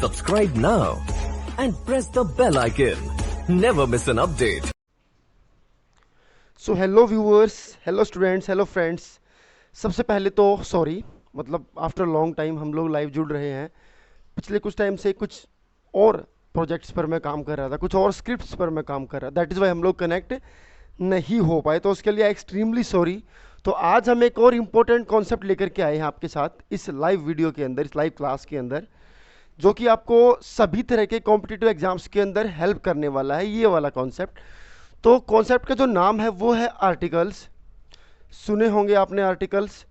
Subscribe now and press the bell icon. Never miss an update. So hello viewers, hello students, hello friends. सबसे पहले तो sorry, मतलब after long time हम लोग live जुड़ रहे हैं। पिछले कुछ टाइम से कुछ और प्रोजेक्ट्स पर मैं काम कर रहा था, कुछ और स्क्रिप्ट्स पर मैं काम कर रहा था, दैट इज़ वाई हम लोग कनेक्ट नहीं हो पाए, तो उसके लिए एक्सट्रीमली सॉरी। तो आज हम एक और इम्पोर्टेंट कॉन्सेप्ट लेकर के आए हैं आपके साथ इस लाइव वीडियो के अंदर, इस लाइव क्लास के अंदर, जो कि आपको सभी तरह के कॉम्पिटिटिव एग्जाम्स के अंदर हेल्प करने वाला है, ये वाला कॉन्सेप्ट। तो कॉन्सेप्ट का जो नाम है वो है आर्टिकल्स। सुने होंगे आपने आर्टिकल्स,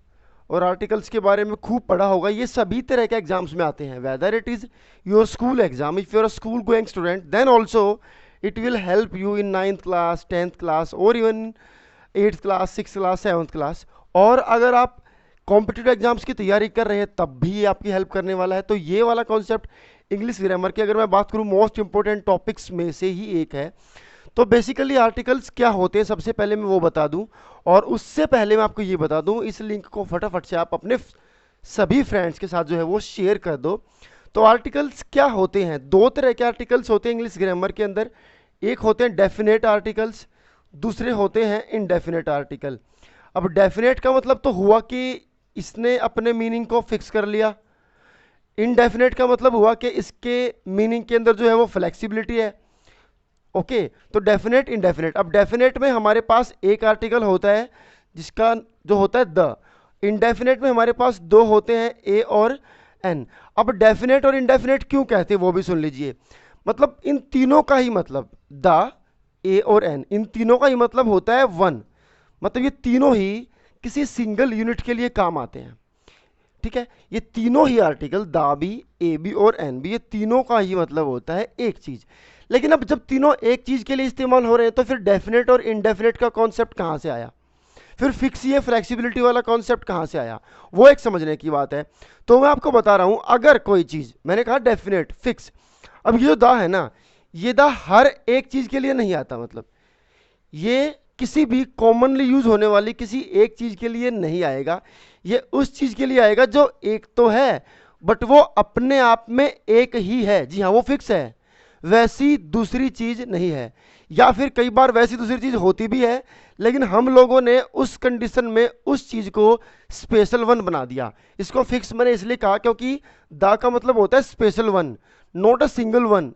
और आर्टिकल्स के बारे में खूब पढ़ा होगा। ये सभी तरह के एग्जाम्स में आते हैं, whether it is your school exam, if you're a school going student, then also it will help you in 9th class, 10th class, और even 8th class, 6th class, 7th class. और अगर आप competitive exams की तैयारी कर रहे हैं तब भी ये आपकी हेल्प करने वाला है। तो ये वाला कॉन्सेप्ट इंग्लिश ग्रामर की अगर मैं बात करूँ मोस्ट इंपॉर्टेंट टॉपिक्स में से ही एक है। तो बेसिकली आर्टिकल्स क्या होते हैं सबसे पहले मैं वो बता दूं, और उससे पहले मैं आपको ये बता दूं, इस लिंक को फटाफट से आप अपने सभी फ्रेंड्स के साथ जो है वो शेयर कर दो। तो आर्टिकल्स क्या होते हैं? दो तरह के आर्टिकल्स होते हैं इंग्लिश ग्रामर के अंदर। एक होते हैं डेफिनेट आर्टिकल्स, दूसरे होते हैं इनडेफिनेट आर्टिकल। अब डेफिनेट का मतलब तो हुआ कि इसने अपने मीनिंग को फिक्स कर लिया। इनडेफिनेट का मतलब हुआ कि इसके मीनिंग के अंदर जो है वो फ्लेक्सिबिलिटी है। ओके, तो डेफिनेट, इनडेफिनेट। अब डेफिनेट में हमारे पास एक आर्टिकल होता है जिसका जो होता है द। इनडेफिनेट में हमारे पास दो होते हैं, ए और एन। अब डेफिनेट और इनडेफिनेट क्यों कहते हैं वो भी सुन लीजिए। मतलब इन तीनों का ही मतलब, द, ए और एन, इन तीनों का ही मतलब होता है वन। मतलब ये तीनों ही किसी सिंगल यूनिट के लिए काम आते हैं। ठीक है, ये तीनों ही आर्टिकल, दा भी, ए भी और एन भी, ये तीनों का ही मतलब होता है एक चीज। लेकिन अब जब तीनों एक चीज के लिए इस्तेमाल हो रहे हैं तो फिर डेफिनेट और इनडेफिनेट का कॉन्सेप्ट कहां से आया? फिर फिक्स ये फ्लेक्सिबिलिटी वाला कॉन्सेप्ट कहां से आया? वो एक समझने की बात है। तो मैं आपको बता रहा हूं, अगर कोई चीज, मैंने कहा डेफिनेट, फिक्स, अब ये जो दा है ना, ये दा हर एक चीज के लिए नहीं आता। मतलब ये किसी भी कॉमनली यूज होने वाली किसी एक चीज के लिए नहीं आएगा। ये उस चीज के लिए आएगा जो एक तो है बट वो अपने आप में एक ही है। जी हाँ, वो फिक्स है, वैसी दूसरी चीज नहीं है। या फिर कई बार वैसी दूसरी चीज होती भी है लेकिन हम लोगों ने उस कंडीशन में उस चीज को स्पेशल वन बना दिया। इसको फिक्स मैंने इसलिए कहा क्योंकि दा का मतलब होता है special one, not a single one,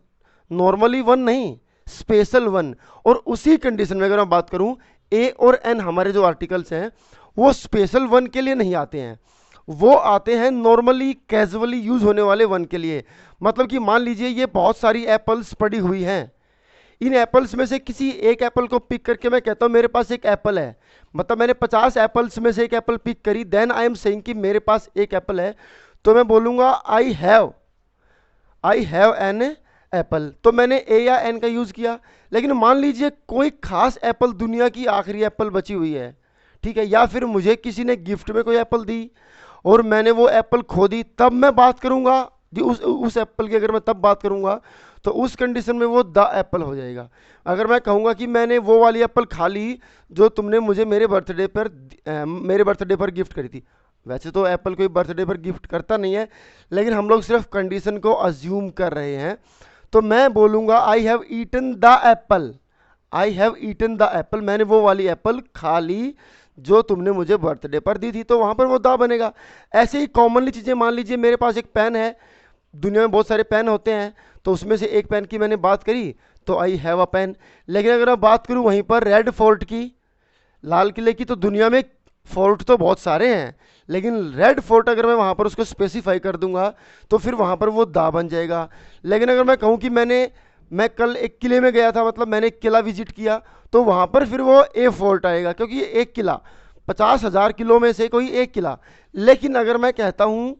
normally one नहीं, स्पेशल वन। और उसी कंडीशन में अगर मैं बात करूं, ए और एन हमारे जो आर्टिकल्स हैं वो स्पेशल वन के लिए नहीं आते हैं, वो आते हैं नॉर्मली कैजुअली यूज होने वाले वन के लिए। मतलब कि मान लीजिए ये बहुत सारी एप्पल्स पड़ी हुई हैं, इन एप्पल्स में से किसी एक एप्पल को पिक करके मैं कहता हूं मेरे पास एक एप्पल है। मतलब मैंने 50 एप्पल्स में से एक एप्पल पिक करी, देन आई एम सेइंग कि मेरे पास एक एप्पल है। तो मैं बोलूंगा आई हैव एन एप्पल। तो मैंने ए या एन का यूज किया। लेकिन मान लीजिए कोई खास एप्पल, दुनिया की आखिरी एप्पल बची हुई है, ठीक है, या फिर मुझे किसी ने गिफ्ट में कोई एप्पल दी और मैंने वो एप्पल खो दी, तब मैं बात करूंगा जी उस एप्पल की। अगर मैं तब बात करूंगा तो उस कंडीशन में वो द एप्पल हो जाएगा। अगर मैं कहूंगा कि मैंने वो वाली एप्पल खा ली जो तुमने मुझे मेरे बर्थडे पर गिफ्ट करी थी, वैसे तो एप्पल कोई बर्थडे पर गिफ्ट करता नहीं है, लेकिन हम लोग सिर्फ कंडीशन को अज्यूम कर रहे हैं। तो मैं बोलूंगा I have eaten the apple, I have eaten the apple, मैंने वो वाली एप्पल खा ली जो तुमने मुझे बर्थडे पर दी थी, तो वहां पर वो दा बनेगा। ऐसे ही कॉमनली चीजें, मान लीजिए मेरे पास एक पेन है, दुनिया में बहुत सारे पेन होते हैं, तो उसमें से एक पेन की मैंने बात करी तो आई हैव अ पेन। लेकिन अगर मैं बात करूं वहीं पर रेड फोर्ट की, लाल किले की, तो दुनिया में फोर्ट तो बहुत सारे हैं, लेकिन रेड फोर्ट अगर मैं वहां पर उसको स्पेसिफाई कर दूंगा तो फिर वहां पर वो दा बन जाएगा। लेकिन अगर मैं कहूं कि मैं कल एक किले में गया था, मतलब मैंने एक किला विजिट किया, तो वहां पर फिर वो ए फोर्ट आएगा, क्योंकि ये एक किला, 50,000 किलो में से कोई एक किला। लेकिन अगर मैं कहता हूं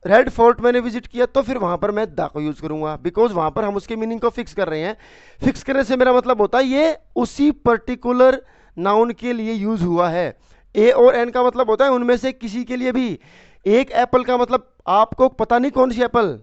रेड फोर्ट मैंने विजिट किया, तो फिर वहां पर मैं दा को यूज करूंगा, बिकॉज वहां पर हम उसके मीनिंग को फिक्स कर रहे हैं। फिक्स करने से मेरा मतलब होता है ये उसी पर्टिकुलर नाउन के लिए यूज हुआ है। ए और एन का मतलब होता है उनमें से किसी के लिए भी। एक एप्पल का मतलब आपको पता नहीं कौन सी एप्पल,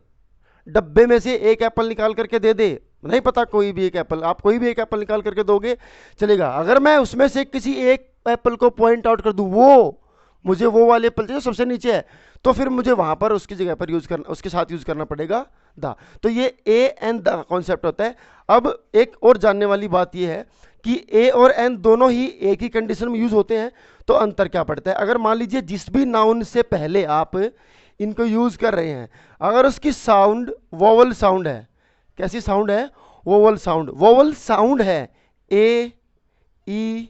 डब्बे में से एक एप्पल निकाल करके दे दे, नहीं पता, कोई भी एक एप्पल, आप कोई भी एक एप्पल निकाल करके दोगे चलेगा। अगर मैं उसमें से किसी एक एप्पल को पॉइंट आउट कर दूं, वो मुझे वो वाले एप्पल जो सबसे नीचे है, तो फिर मुझे वहां पर उसकी जगह पर यूज करना, उसके साथ यूज करना पड़ेगा द। तो ये ए एंड द कॉन्सेप्ट होता है। अब एक और जानने वाली बात ये है कि ए और एन दोनों ही एक ही कंडीशन में यूज होते हैं, तो अंतर क्या पड़ता है? अगर मान लीजिए जिस भी नाउन से पहले आप इनको यूज कर रहे हैं, अगर उसकी साउंड वोवल साउंड है, कैसी साउंड है? Vowel sound. वोवल साउंड है ए, ई,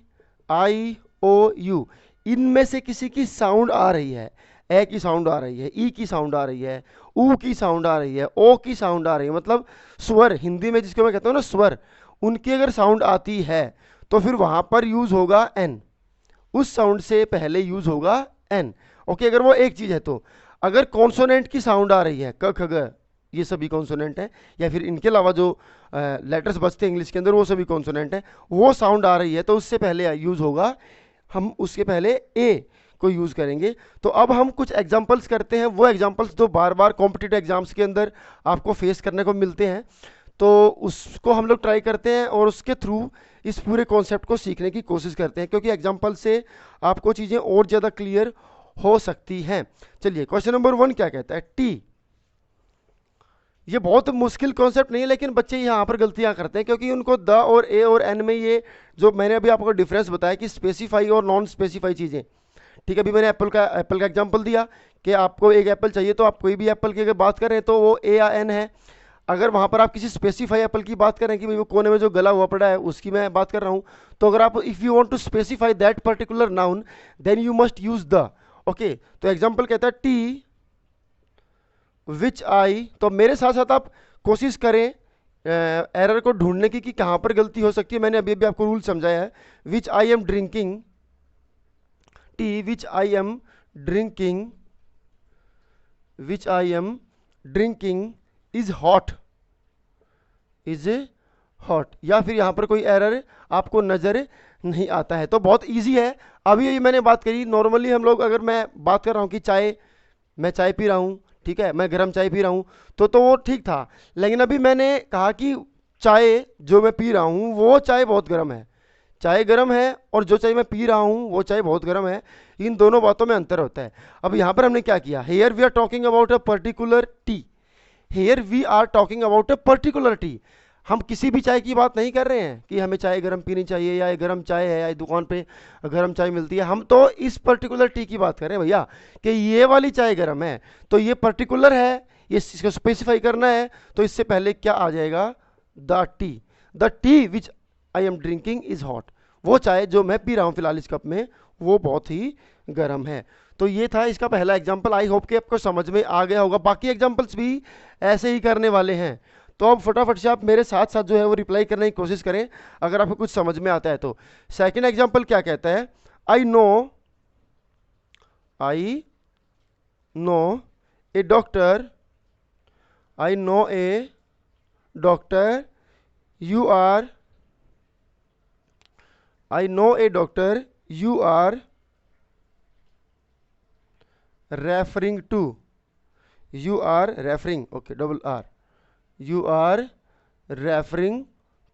आई, ओ, यू, इनमें से किसी की साउंड आ रही है, ए की साउंड आ रही है, ई की साउंड आ रही है, ऊ की साउंड आ रही है, ओ की साउंड आ रही है, मतलब स्वर, हिंदी में जिसको मैं कहता हूँ ना स्वर, उनकी अगर साउंड आती है तो फिर वहां पर यूज होगा एन, उस साउंड से पहले यूज होगा एन। ओके, अगर वो एक चीज है तो। अगर कॉन्सोनेंट की साउंड आ रही है, क ख ग, ये सभी कॉन्सोनेंट है, या फिर इनके अलावा जो लेटर्स बचते हैं इंग्लिश के अंदर वो सभी कॉन्सोनेंट है, वो साउंड आ रही है तो उससे पहले यूज होगा, हम उसके पहले ए को यूज करेंगे। तो अब हम कुछ एग्जांपल्स करते हैं, वो एग्जांपल्स जो बार बार कॉम्पिटिटिव एग्जाम्स के अंदर आपको फेस करने को मिलते हैं, तो उसको हम लोग ट्राई करते हैं और उसके थ्रू इस पूरे कॉन्सेप्ट को सीखने की कोशिश करते हैं, क्योंकि एग्जांपल से आपको चीजें और ज्यादा क्लियर हो सकती हैं। चलिए, क्वेश्चन नंबर 1 क्या कहता है? टी। ये बहुत मुश्किल कॉन्सेप्ट नहीं है, लेकिन बच्चे यहाँ पर गलतियां करते हैं, क्योंकि उनको द और ए और एन में ये जो मैंने अभी आपको डिफरेंस बताया कि स्पेसिफाई और नॉन स्पेसिफाई चीजें, ठीक है, अभी मैंने एप्पल का एग्जांपल दिया कि आपको एक एप्पल चाहिए, तो आप कोई भी एप्पल की अगर बात करें तो वो ए या एन है। अगर वहां पर आप किसी स्पेसिफाई एप्पल की बात करें कि भाई वो कोने में जो गला हुआ पड़ा है उसकी मैं बात कर रहा हूं, तो अगर आप if you want to specify that particular noun then you must use the. Okay, तो एग्जांपल कहता है टी विच आई, तो मेरे साथ साथ आप कोशिश करें एरर को ढूंढने की कि कहां पर गलती हो सकती है। मैंने अभी अभी आपको रूल समझाया है। Which I am drinking, tea which I am drinking, which I am drinking is hot, is hot, या फिर यहां पर कोई एरर आपको नजर नहीं आता है, तो बहुत इजी है। अभी अभी मैंने बात करी, नॉर्मली हम लोग, अगर मैं बात कर रहा हूं कि चाय, मैं चाय पी रहा हूं, ठीक है, मैं गर्म चाय पी रहा हूं, तो वो ठीक था। लेकिन अभी मैंने कहा कि चाय जो मैं पी रहा हूं वो चाय बहुत गर्म है, चाय गर्म है, और जो चाय मैं पी रहा हूं वो चाय बहुत गर्म है, इन दोनों बातों में अंतर होता है। अब यहां पर हमने क्या किया? Here we are talking about a particular tea, here we are talking about a particular tea. हम किसी भी चाय की बात नहीं कर रहे हैं कि हमें चाय गर्म पीनी चाहिए, या ये गर्म चाय है, या दुकान पे गर्म चाय मिलती है, हम तो इस पर्टिकुलर टी की बात कर रहे हैं भैया, कि ये वाली चाय गर्म है, तो ये पर्टिकुलर है, ये इसको स्पेसिफाई करना है, तो इससे पहले क्या आ जाएगा? The T. The T which I am drinking is hot, वो चाय जो मैं पी रहा हूं फिलहाल इस कप में वो बहुत ही गर्म है। तो ये था इसका पहला एग्जाम्पल। आई होप कि आपको समझ में आ गया होगा, बाकी एग्जाम्पल्स भी ऐसे ही करने वाले हैं। तो अब फटाफट से आप मेरे साथ साथ जो है वो रिप्लाई करने की कोशिश करें अगर आपको कुछ समझ में आता है तो। सेकंड एग्जांपल क्या कहता है? I know a doctor, I know a doctor, you are, I know a doctor you are referring to, you are referring, okay, double R, you are referring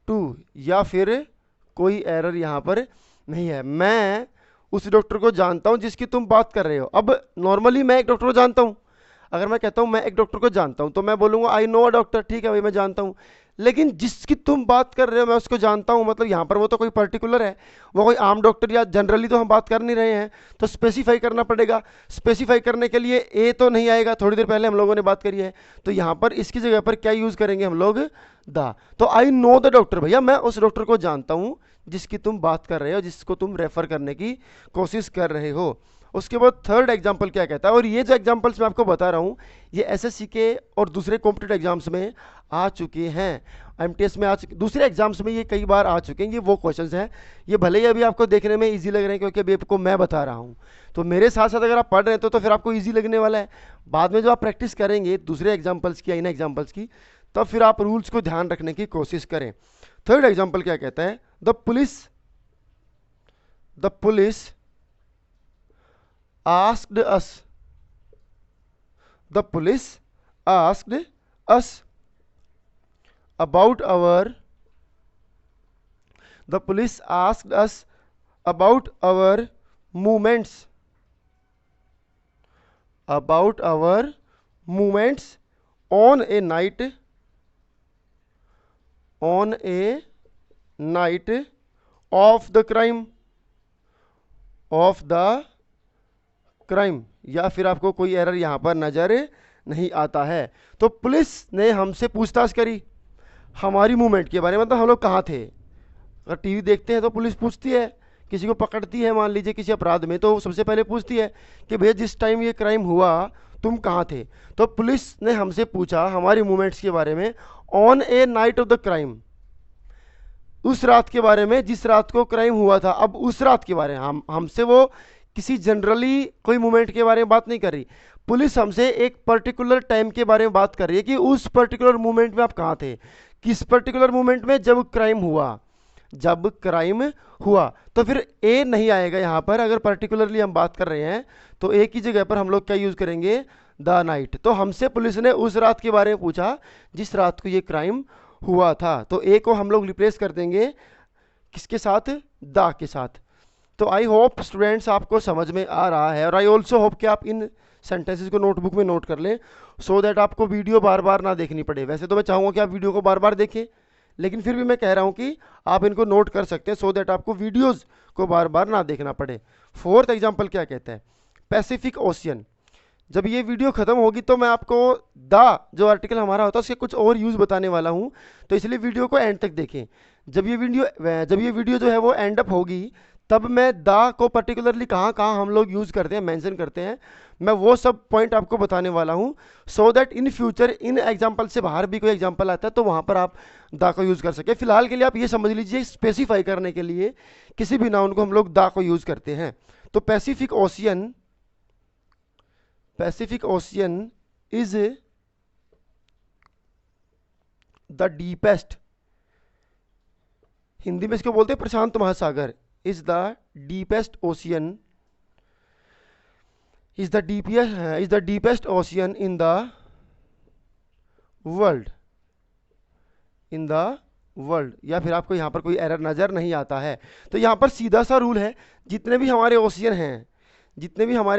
to, या फिर कोई एरर यहां पर नहीं है, मैं उस डॉक्टर को जानता हूं जिसकी तुम बात कर रहे हो। अब नॉर्मली मैं एक डॉक्टर को जानता हूं, अगर मैं कहता हूं मैं एक डॉक्टर को जानता हूं तो मैं बोलूंगा आई नो अ डॉक्टर, ठीक है भाई मैं जानता हूं। लेकिन जिसकी तुम बात कर रहे हो मैं उसको जानता हूं, मतलब यहां पर वो तो कोई पर्टिकुलर है, वो कोई आम डॉक्टर या जनरली तो हम बात कर नहीं रहे हैं, तो स्पेसिफाई करना पड़ेगा। स्पेसिफाई करने के लिए ए तो नहीं आएगा, थोड़ी देर पहले हम लोगों ने बात करी है, तो यहां पर इसकी जगह पर क्या यूज करेंगे हम लोग? द। तो आई नो द डॉक्टर, भैया मैं उस डॉक्टर को जानता हूं जिसकी तुम बात कर रहे हो, जिसको तुम रेफर करने की कोशिश कर रहे हो। उसके बाद थर्ड एग्जाम्पल क्या कहता है, और ये जो एग्जाम्पल्स मैं आपको बता रहा हूं ये एसएससी के और दूसरे कॉम्पिटिटिव एग्जाम्स में आ चुके हैं, एमटीएस में आ चुके, दूसरे एग्जाम्स में ये कई बार आ चुके हैं। ये वो क्वेश्चंस हैं, ये भले ही अभी आपको देखने में इजी लग रहे हैं क्योंकि अभी आपको मैं बता रहा हूं, तो मेरे साथ साथ अगर आप पढ़ रहे हैं तो फिर आपको इजी लगने वाला है। बाद में जो आप प्रैक्टिस करेंगे दूसरे एग्जाम्पल्स की या इन एग्जाम्पल्स की, तब फिर आप रूल्स को ध्यान रखने की कोशिश करें। थर्ड एग्जाम्पल क्या कहता है? The police asked us, the police asked us about our, the police asked us about our movements about our movements on a night of the crime या फिर आपको कोई एरर यहां पर नजर नहीं आता है। तो पुलिस ने हमसे पूछताछ करी हमारी मूवमेंट के बारे में, मतलब हम लोग कहाँ थे। अगर टीवी देखते हैं तो पुलिस पूछती है, किसी को पकड़ती है मान लीजिए किसी अपराध में, तो सबसे पहले पूछती है कि भैया जिस टाइम ये क्राइम हुआ तुम कहाँ थे। तो पुलिस ने हमसे पूछा हमारी मूवमेंट्स के बारे में on a night of the crime, उस रात के बारे में जिस रात को क्राइम हुआ था। अब उस रात के बारे में हमसे वो किसी जनरली कोई मूवमेंट के बारे में बात नहीं कर रही, पुलिस हमसे एक पर्टिकुलर टाइम के बारे में बात कर रही है कि उस पर्टिकुलर मूवमेंट में आप कहाँ थे, किस पर्टिकुलर मूवमेंट में जब क्राइम हुआ। तो फिर ए नहीं आएगा यहाँ पर। अगर पर्टिकुलरली हम बात कर रहे हैं तो ए की जगह पर हम लोग क्या यूज करेंगे, द नाइट। तो हमसे पुलिस ने उस रात के बारे में पूछा जिस रात को ये क्राइम हुआ था, तो ए को हम लोग रिप्लेस कर देंगे किसके साथ, द के साथ। तो आई होप स्टूडेंट्स आपको समझ में आ रहा है, और आई ऑल्सो होप कि आप इन सेंटेंसेस को नोटबुक में नोट कर लें सो दैट आपको वीडियो बार बार ना देखनी पड़े। वैसे तो मैं चाहूँगा कि आप वीडियो को बार बार देखें, लेकिन फिर भी मैं कह रहा हूँ कि आप इनको नोट कर सकते हैं सो दैट आपको वीडियोज़ को बार बार ना देखना पड़े। फोर्थ एग्जाम्पल क्या कहता है, पैसिफिक ओशियन। जब ये वीडियो खत्म होगी तो मैं आपको द जो आर्टिकल हमारा होता है उसके कुछ और यूज़ बताने वाला हूँ, तो इसलिए वीडियो को एंड तक देखें। जब ये वीडियो जो है वो एंड अप होगी तब मैं द को पर्टिकुलरली कहाँ कहाँ हम लोग यूज़ करते हैं, मेंशन करते हैं, मैं वो सब पॉइंट आपको बताने वाला हूँ so that in future in example से बाहर भी कोई एग्जाम्पल आता है तो वहाँ पर आप द को यूज़ कर सके। फिलहाल के लिए आप ये समझ लीजिए स्पेसिफाई करने के लिए किसी भी नाउन को हम लोग द को यूज़ करते हैं। तो Pacific ocean is the deepest, Hindi में इसको बोलते हैं प्रशांत महासागर, is the deepest ocean, is the deepest ocean in the world, या फिर आपको यहाँ पर कोई एरर नज़र नहीं आता है। तो यहाँ पर सीधा सा रूल है, जितने भी हमारे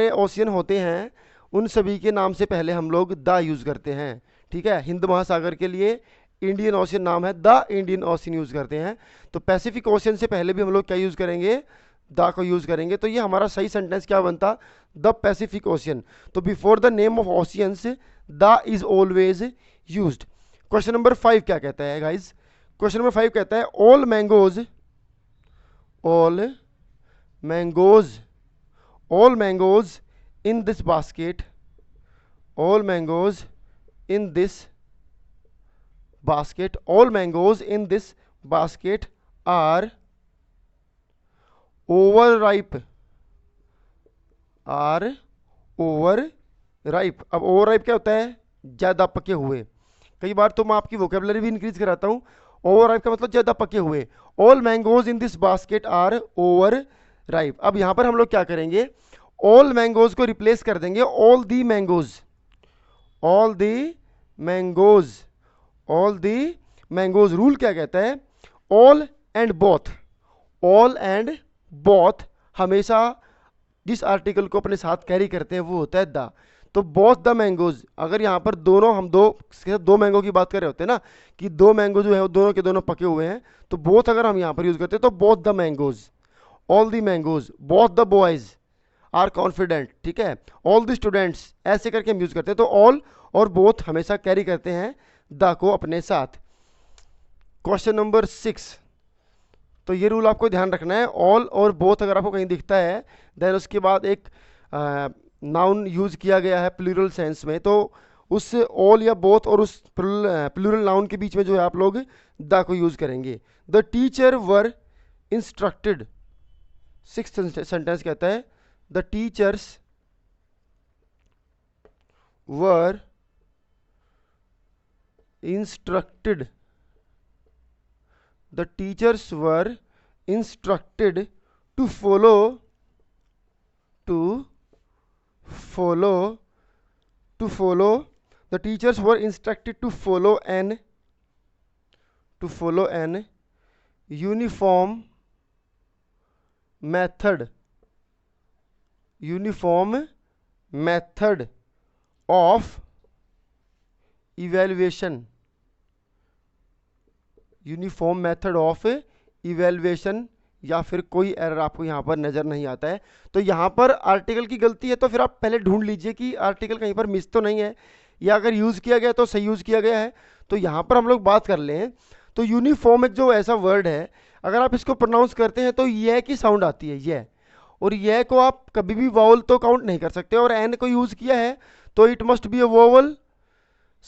ओशियन होते हैं उन सभी के नाम से पहले हम लोग द यूज़ करते हैं। ठीक है, हिंद महासागर के लिए इंडियन ओशियन नाम है, द इंडियन ओशियन यूज़ करते हैं। तो पैसिफिक ओशियन से पहले भी हम लोग क्या यूज़ करेंगे, द को यूज़ करेंगे। तो ये हमारा सही सेंटेंस क्या बनता, द पैसिफिक ओशियन। तो before the name of oceans the is always used. Question number 5 क्या कहता है गाइज, क्वेश्चन नंबर 5 कहता है all mangoes in this basket, all mangoes in this basket are over ripe. अब over ripe क्या होता है, ज़्यादा पके हुए। कई बार तो मैं आपकी वोकेबलरी भी इंक्रीज कराता हूँ। ओवर राइप का मतलब ज़्यादा पके हुए। All mangoes in this basket are over ripe. अब यहाँ पर हम लोग क्या करेंगे, ऑल मैंगोज को रिप्लेस कर देंगे ऑल दी मैंगोज। रूल क्या कहता है, ऑल एंड बोथ हमेशा जिस आर्टिकल को अपने साथ कैरी करते हैं वो होता है द। तो बोथ द मैंगोज, अगर यहाँ पर हम दो मैंगो की बात कर रहे होते हैं ना कि दो मैंगो जो है वो दोनों के दोनों पके हुए हैं, तो बोथ अगर हम यहाँ पर यूज करते हैं तो both the mangoes, all the mangoes, both the boys are confident. ठीक है, ऑल द स्टूडेंट्स, ऐसे करके हम यूज करते हैं। तो ऑल और बोथ हमेशा कैरी करते हैं द को अपने साथ। क्वेश्चन नंबर 6, तो ये रूल आपको ध्यान रखना है, ऑल और बोथ अगर आपको कहीं दिखता है देन उसके बाद एक नाउन यूज किया गया है प्लूरल सेंस में, तो उस ऑल या बोथ और उस प्लूरल नाउन के बीच में जो है आप लोग द को यूज करेंगे। The teacher were instructed, 6th sentence कहता है the teachers were instructed, the teachers were instructed to follow the teachers were instructed to follow an uniform method of evaluation, uniform method of evaluation, या फिर कोई error आपको यहाँ पर नज़र नहीं आता है। तो यहाँ पर आर्टिकल की गलती है, तो फिर आप पहले ढूंढ लीजिए कि आर्टिकल कहीं पर मिस तो नहीं है, या अगर यूज़ किया गया तो सही यूज़ किया गया है। तो यहाँ पर हम लोग बात कर लें तो यूनिफॉर्म एक जो ऐसा वर्ड है, अगर आप इसको प्रोनाउंस करते हैं तो ये की साउंड आती है, ये, और ये को आप कभी भी वावल तो काउंट नहीं कर सकते, और एन को यूज़ किया है तो it must be a vowel.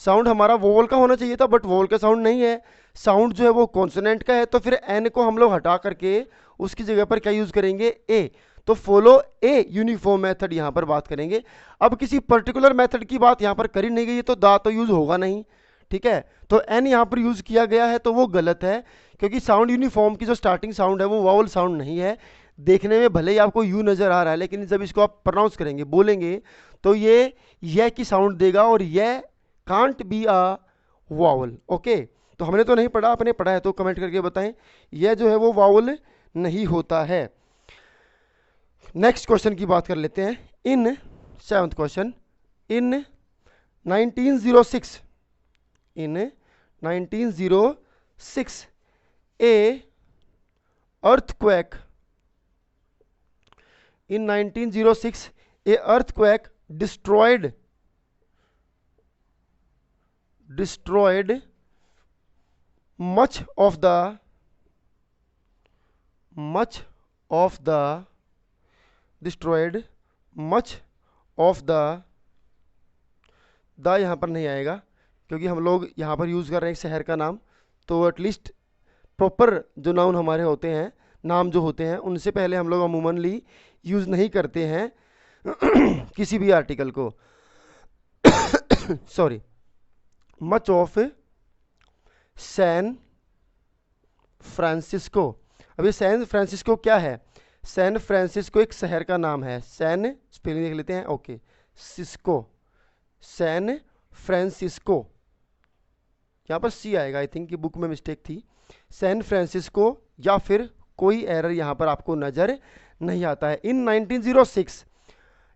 Sound हमारा वोवल का होना चाहिए था, बट वोवल का साउंड नहीं है, साउंड जो है वो कॉन्सोनेंट का है। तो फिर एन को हम लोग हटा करके उसकी जगह पर क्या यूज़ करेंगे, ए। तो फॉलो ए यूनिफॉर्म मेथड यहाँ पर बात करेंगे। अब किसी पर्टिकुलर मेथड की बात यहाँ पर करी नहीं गई है, तो दा तो यूज़ होगा नहीं, ठीक है। तो एन यहाँ पर यूज़ किया गया है तो वो गलत है, क्योंकि साउंड यूनिफॉर्म की जो स्टार्टिंग साउंड है वो वावल साउंड नहीं है। देखने में भले ही आपको यू नज़र आ रहा है, लेकिन जब इसको आप प्रोनाउंस करेंगे, बोलेंगे, तो ये की साउंड देगा, और ये can't be a vowel. Okay, तो हमने तो नहीं पढ़ा, आपने पढ़ा है तो कमेंट करके बताएं, यह जो है वो वावल नहीं होता है। नेक्स्ट क्वेश्चन की बात कर लेते हैं। इन 7th question, in 1906, in 1906 A earthquake, in 1906 a earthquake destroyed much of the destroyed much of the यहाँ पर नहीं आएगा, क्योंकि हम लोग यहाँ पर यूज़ कर रहे हैं एक शहर का नाम, तो एटलीस्ट प्रॉपर जो नाउन हमारे होते हैं, नाम जो होते हैं, उनसे पहले हम लोग अमूमनली यूज़ नहीं करते हैं किसी भी आर्टिकल को। Sorry, much of San Francisco. अभी सैन फ्रांसिस्को क्या है, सैन फ्रांसिस्को एक शहर का नाम है। सैन स्पेलिंग देख लेते हैं, ओके, सिस्को, सैन फ्रांसिस्को, यहाँ पर सी आएगा, आई थिंक कि बुक में मिस्टेक थी, सैन फ्रांसिस्को, या फिर कोई एरर यहाँ पर आपको नज़र नहीं आता है। In 1906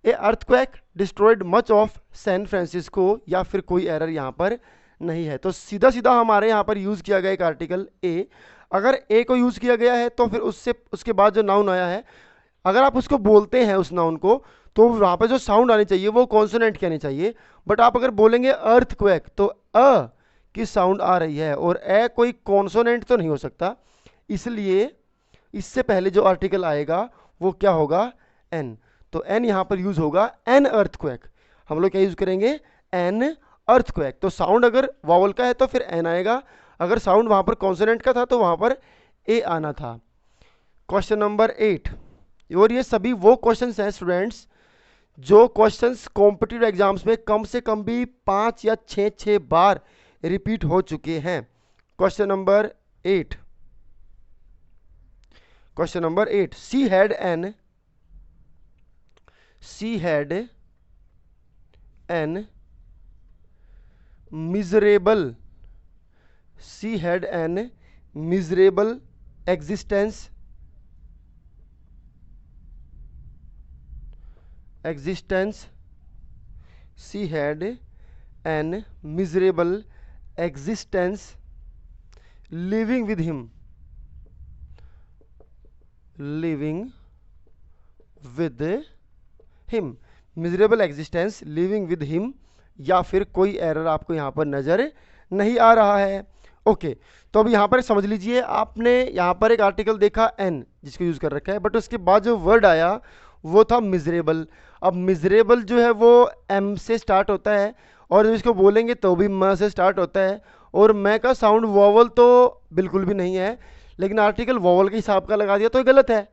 a earthquake destroyed much of San Francisco, या फिर कोई एरर यहाँ पर नहीं है। तो सीधा सीधा हमारे यहाँ पर यूज़ किया गया एक आर्टिकल ए। अगर ए को यूज़ किया गया है तो फिर उसके बाद जो नाउन आया है, अगर आप उसको बोलते हैं उस नाउन को, तो वहाँ पर जो साउंड आनी चाहिए वो कॉन्सोनेंट की आनी चाहिए। बट आप अगर बोलेंगे अर्थक्वेक, तो अ की साउंड आ रही है, और ए कोई कॉन्सोनेंट तो नहीं हो सकता, इसलिए इससे पहले जो आर्टिकल आएगा वो क्या होगा, एन। तो एन यहाँ पर यूज होगा, एन अर्थक्वेक। हम लोग क्या यूज करेंगे, एन अर्थक्वेक। तो साउंड अगर वावल का है तो फिर एन आएगा, अगर साउंड वहाँ पर कॉन्सोनेंट का था तो वहाँ पर ए आना था। क्वेश्चन नंबर 8, और ये सभी वो क्वेश्चंस हैं स्टूडेंट्स जो क्वेश्चंस कॉम्पिटिटिव एग्जाम्स में कम से कम भी 5 या 6 बार रिपीट हो चुके हैं। Question number 8, question number 8, she had an miserable existence she had an miserable existence living with him miserable existence living with him, या फिर कोई एरर आपको यहाँ पर नज़र नहीं आ रहा है। ओके, तो अब यहाँ पर समझ लीजिए, आपने यहाँ पर एक आर्टिकल देखा एन जिसको यूज़ कर रखा है, बट उसके बाद जो वर्ड आया वो था मिजरेबल। अब मिजरेबल जो है वो एम से स्टार्ट होता है, और जब इसको बोलेंगे तो भी म से स्टार्ट होता है, और मैं का साउंड वोवल तो बिल्कुल भी नहीं है, लेकिन आर्टिकल वोवल के हिसाब का लगा दिया तो ये गलत है।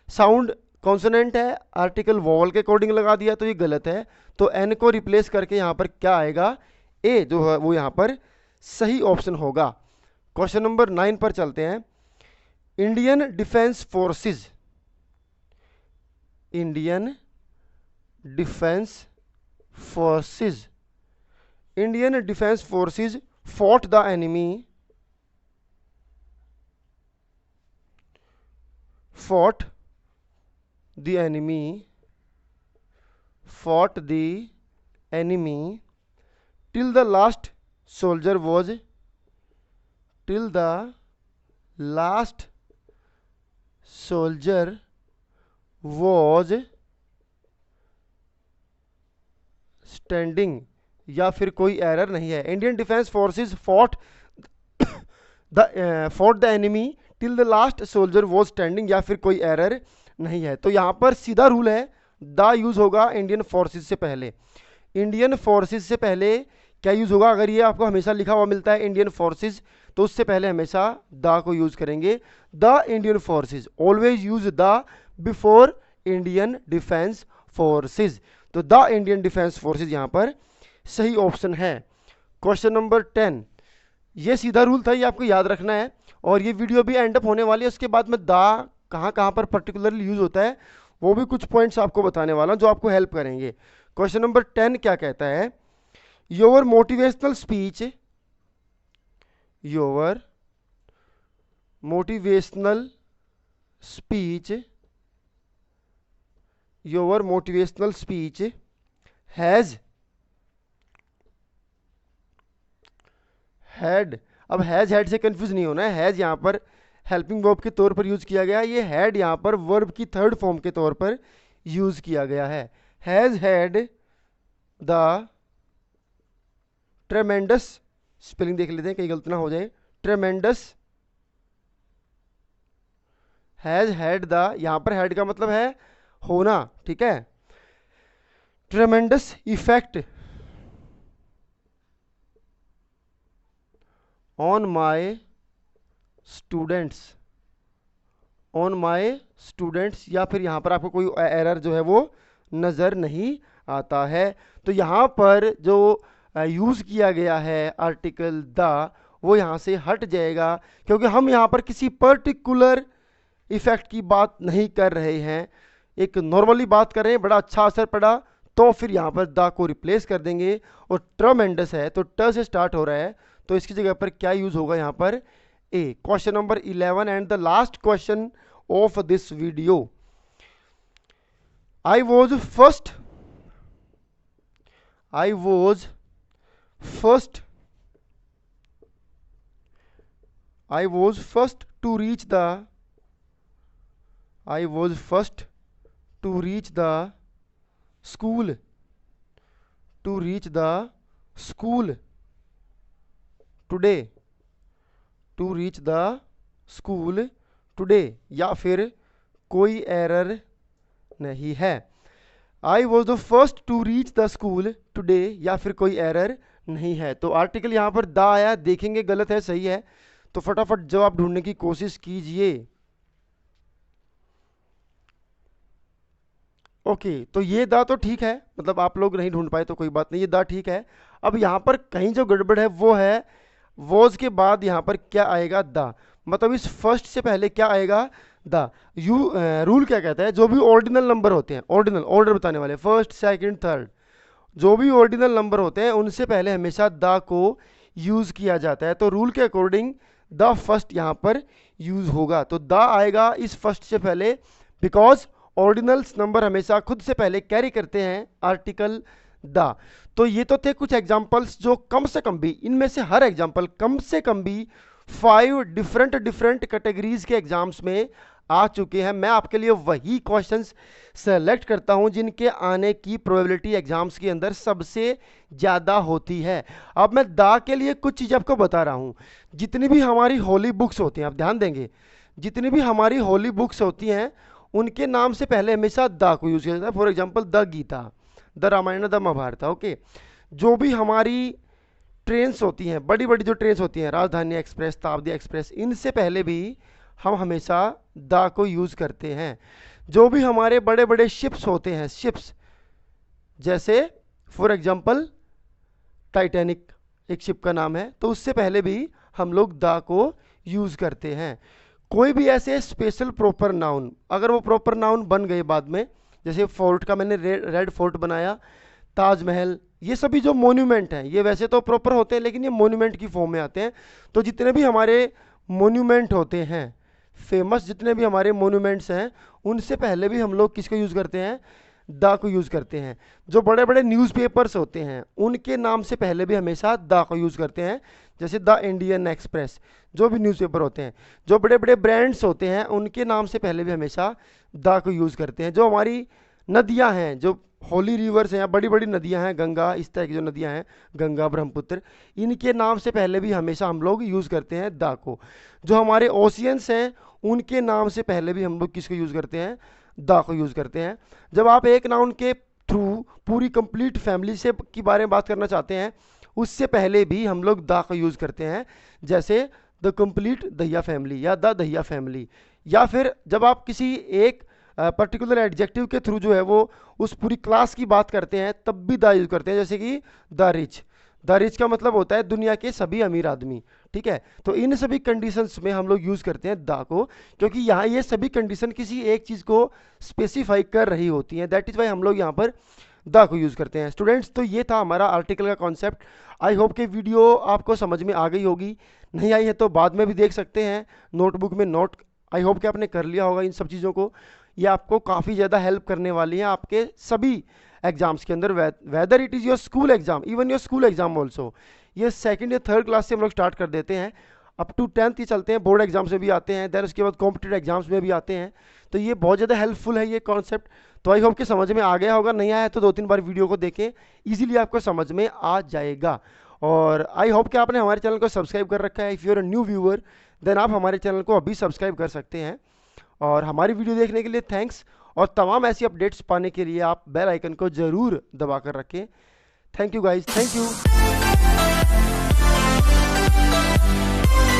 साउंड कॉन्सोनेंट है, आर्टिकल वोवल के अकॉर्डिंग लगा दिया तो ये गलत है। तो एन को रिप्लेस करके यहाँ पर क्या आएगा, ए जो है वो यहाँ पर सही ऑप्शन होगा। क्वेश्चन नंबर 9 पर चलते हैं। Indian defence forces, Indian defence forces fought the enemy, fought the enemy till the last soldier was till the last soldier was standing, या फिर कोई एरर नहीं है। Indian defence forces fought the enemy till the last soldier was standing, या फिर कोई error नहीं है। तो यहाँ पर सीधा रूल है, द यूज होगा इंडियन फोर्सेस से पहले। इंडियन फोर्सेस से पहले क्या यूज होगा? अगर ये आपको हमेशा लिखा हुआ मिलता है इंडियन फोर्सेस, तो उससे पहले हमेशा द को यूज करेंगे। The Indian forces, always use the before Indian defence forces. तो द इंडियन डिफेंस फोर्सेस यहां पर सही ऑप्शन है। क्वेश्चन नंबर 10, ये सीधा रूल था, ये आपको याद रखना है। और ये वीडियो भी एंड अप होने वाली है, उसके बाद में द कहां कहां पर पर्टिकुलरली यूज होता है वो भी कुछ पॉइंट्स आपको बताने वाला हूं जो आपको हेल्प करेंगे। क्वेश्चन नंबर 10 क्या कहता है? Your motivational speech, your motivational speech, your motivational speech has had, अब हैड से कंफ्यूज नहीं होना है। हैज यहां पर हेल्पिंग वर्ब के तौर पर यूज किया गया है, ये हैड यहां पर वर्ब की थर्ड फॉर्म के तौर पर यूज किया गया है। हैज हैड द ट्रेमेंडस, स्पेलिंग देख लेते हैं कहीं गलती ना हो जाए, ट्रेमेंडस, हैज हैड द, यहां पर हैड का मतलब है होना, ठीक है। ट्रेमेंडस effect on my students, on my students, या फिर यहां पर आपको कोई एरर जो है वो नजर नहीं आता है। तो यहां पर जो यूज किया गया है आर्टिकल द, वो यहां से हट जाएगा, क्योंकि हम यहां पर किसी पर्टिकुलर इफेक्ट की बात नहीं कर रहे हैं, एक नॉर्मली बात कर रहे हैं, बड़ा अच्छा असर पड़ा, तो फिर यहां पर द को रिप्लेस कर देंगे। और ट्रमेंडस है तो ट से स्टार्ट हो रहा है, तो इसकी जगह पर क्या यूज होगा यहां पर? A. Question number 11 and the last question of this video. I was first, I was first, I was first to reach the, I was first to reach the school, to reach the school today, to reach the school today, या फिर कोई error नहीं है। I was the first to reach the school today, या फिर कोई error नहीं है। तो आर्टिकल यहां पर द आया, देखेंगे गलत है सही है, तो फटाफट जवाब ढूंढने की कोशिश कीजिए। ओके, तो ये दा तो ठीक है, मतलब आप लोग नहीं ढूंढ पाए तो कोई बात नहीं, ये दा ठीक है। अब यहां पर कहीं जो गड़बड़ है वो है वॉज के बाद यहां पर क्या आएगा? दा, मतलब इस फर्स्ट से पहले क्या आएगा? दा। रूल क्या कहता है? जो भी ऑर्डिनल नंबर होते हैं, ऑर्डिनल ऑर्डर बताने वाले, फर्स्ट सेकंड थर्ड, जो भी ऑर्डिनल नंबर होते हैं उनसे पहले हमेशा दा को यूज किया जाता है। तो रूल के अकॉर्डिंग द फर्स्ट यहां पर यूज होगा, तो दा आएगा इस फर्स्ट से पहले, बिकॉज ऑर्डिनल्स नंबर हमेशा खुद से पहले कैरी करते हैं आर्टिकल द। तो ये तो थे कुछ एग्जांपल्स जो कम से कम भी, इनमें से हर एग्जांपल कम से कम भी 5 डिफरेंट कैटेगरीज के एग्जाम्स में आ चुके हैं। मैं आपके लिए वही क्वेश्चंस सेलेक्ट करता हूं जिनके आने की प्रोबेबिलिटी एग्जाम्स के अंदर सबसे ज़्यादा होती है। अब मैं दा के लिए कुछ चीज़ आपको बता रहा हूं। जितनी भी हमारी होली बुक्स होती हैं, आप ध्यान देंगे, जितनी भी हमारी होली बुक्स होती हैं उनके नाम से पहले हमेशा द को यूज किया जाता है। For example the Gita, the Ramayana, the Mahabharata. Okay, जो भी हमारी ट्रेन्स होती हैं, बड़ी बड़ी जो ट्रेन्स होती हैं, राजधानी एक्सप्रेस, शताब्दी एक्सप्रेस, इनसे पहले भी हम हमेशा द को यूज करते हैं। जो भी हमारे बड़े बड़े शिप्स होते हैं, शिप्स जैसे फॉर एग्जाम्पल टाइटैनिक एक शिप का नाम है, तो उससे पहले भी हम लोग द को यूज करते हैं। कोई भी ऐसे स्पेशल प्रॉपर नाउन, अगर वो प्रॉपर नाउन बन गए बाद में, जैसे फोर्ट का मैंने रेड फोर्ट बनाया, ताजमहल, ये सभी जो मोन्यूमेंट हैं, ये वैसे तो प्रॉपर होते हैं लेकिन ये मोन्यूमेंट की फॉर्म में आते हैं। तो जितने भी हमारे मोन्यूमेंट होते हैं, फेमस जितने भी हमारे मोन्यूमेंट्स हैं, उनसे पहले भी हम लोग किसको यूज़ करते हैं? द को यूज़ करते हैं। जो बड़े बड़े न्यूज़पेपर्स होते हैं उनके नाम से पहले भी हमेशा द को यूज़ करते हैं, जैसे द इंडियन एक्सप्रेस, जो भी न्यूज़पेपर होते हैं। जो बड़े बड़े ब्रांड्स होते हैं उनके नाम से पहले भी हमेशा द को यूज़ करते हैं। जो हमारी नदियाँ हैं, जो होली रिवर्स हैं या बड़ी बड़ी नदियाँ हैं, गंगा, इस तरह की जो नदियाँ हैं, गंगा, ब्रह्मपुत्र, इनके नाम से पहले भी हमेशा हम लोग यूज़ करते हैं द को। जो हमारे ओशियंस हैं उनके नाम से पहले भी हम लोग किसको यूज़ करते हैं, द को यूज़ करते हैं। जब आप एक नाउन के थ्रू पूरी कंप्लीट फैमिली से की बारे में बात करना चाहते हैं, उससे पहले भी हम लोग द का यूज़ करते हैं, जैसे द कंप्लीट दहिया फैमिली या द दहिया फैमिली। या फिर जब आप किसी एक पर्टिकुलर एडजेक्टिव के थ्रू जो है वो उस पूरी क्लास की बात करते हैं, तब भी द यूज़ करते हैं, जैसे कि द रिच। द रिच का मतलब होता है दुनिया के सभी अमीर आदमी, ठीक है। तो इन सभी कंडीशंस में हम लोग यूज़ करते हैं द को, क्योंकि यहाँ ये सभी कंडीशन किसी एक चीज़ को स्पेसिफाई कर रही होती हैं। दैट इज़ वाई हम लोग यहाँ पर द को यूज़ करते हैं। स्टूडेंट्स, तो ये था हमारा आर्टिकल का कॉन्सेप्ट। आई होप कि वीडियो आपको समझ में आ गई होगी। नहीं आई है तो बाद में भी देख सकते हैं, नोटबुक में नोट आई होप कि आपने कर लिया होगा इन सब चीज़ों को। ये आपको काफ़ी ज़्यादा हेल्प करने वाली है आपके सभी एग्जाम्स के अंदर, weather it is your school exam, even your school exam also. ये सेकंड या थर्ड क्लास से हम लोग स्टार्ट कर देते हैं, अप टू 10th ही चलते हैं, बोर्ड एग्जाम्स में भी आते हैं, देन उसके बाद कॉम्पिटेटिव एग्जाम्स में भी आते हैं। तो ये बहुत ज़्यादा हेल्पफुल है ये कॉन्सेप्ट। तो आई होप कि समझ में आ गया होगा, नहीं आया तो 2-3 बार वीडियो को देखें, ईजिली आपको समझ में आ जाएगा। और आई होप कि आपने हमारे चैनल को सब्सक्राइब कर रखा है। If you are a new viewer then आप हमारे चैनल को अभी सब्सक्राइब कर सकते हैं। और हमारी वीडियो देखने के लिए थैंक्स। और तमाम ऐसी अपडेट्स पाने के लिए आप बेल आइकन को ज़रूर दबा कर रखें। Thank you guys, thank you.